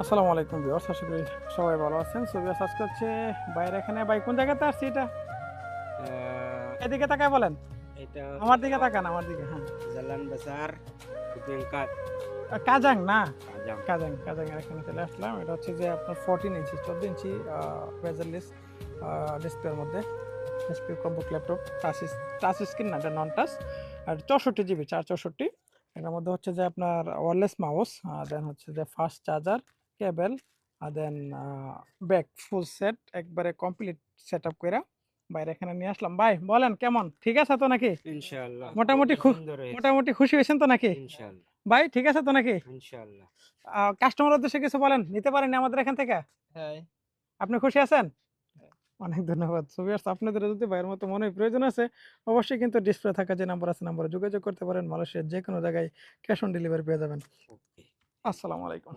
আসসালামু আলাইকুম ভিউয়ার্স, আশা করি সবাই ভালো আছেন। সো ভিউয়ার্স, আজকে হচ্ছে বাইরে এখানে ভাই কোন জায়গাতে আসছি এটা? এদিকে তাকায় বলেন। এটা আমার দিকে তাকান, আমার দিকে। হ্যাঁ, Jalan Besar Bengkat কাজাং না? Kajang. কাজাং এর এখানে চলে আসলাম। এটা হচ্ছে যে আপনার 14 ইঞ্চি 14 ইঞ্চি বেজেললেস ডিসপ্লের মধ্যে এইচপি কম্বোক ল্যাপটপ, টাচ স্ক্রিন না, এটা নন টাচ। আর 64 জিবি 464। এটার মধ্যে হচ্ছে যে আপনার ওয়্যারলেস মাউস, দেন হচ্ছে যে ফাস্ট চার্জার, কেবল, আর দেন ব্যাক ফুল সেট একবারে কমপ্লিট সেট আপ করে বাইরে এখানে নিয়ে আসলাম। ভাই বলেন কেমন, ঠিক আছে তো নাকি? Insyaallah. মোটামুটি সুন্দর হয়েছে। মোটামুটি খুশি হয়েছেন তো নাকি? ইনশাআল্লাহ। ভাই ঠিক আছে তো নাকি? ইনশাআল্লাহ। কাস্টমার উদ্দেশ্যে কিছু বলেন, নিতে পারেন আমাদের এখান থেকে? হ্যাঁ। আপনি খুশি আছেন? অনেক ধন্যবাদ। সো ভিউয়ার্স, আপনাদের যদি ভাইয়ের মতো মনে হয় প্রয়োজন আছে, অবশ্যই কিন্তু ডিসপ্লে থাকা যে নাম্বার আছে, নাম্বারে যোগাযোগ করতে পারেন। মালয়েশিয়ার যেকোনো জায়গায় ক্যাশ অন ডেলিভারি পেয়ে যাবেন। ওকে। আসসালামু আলাইকুম।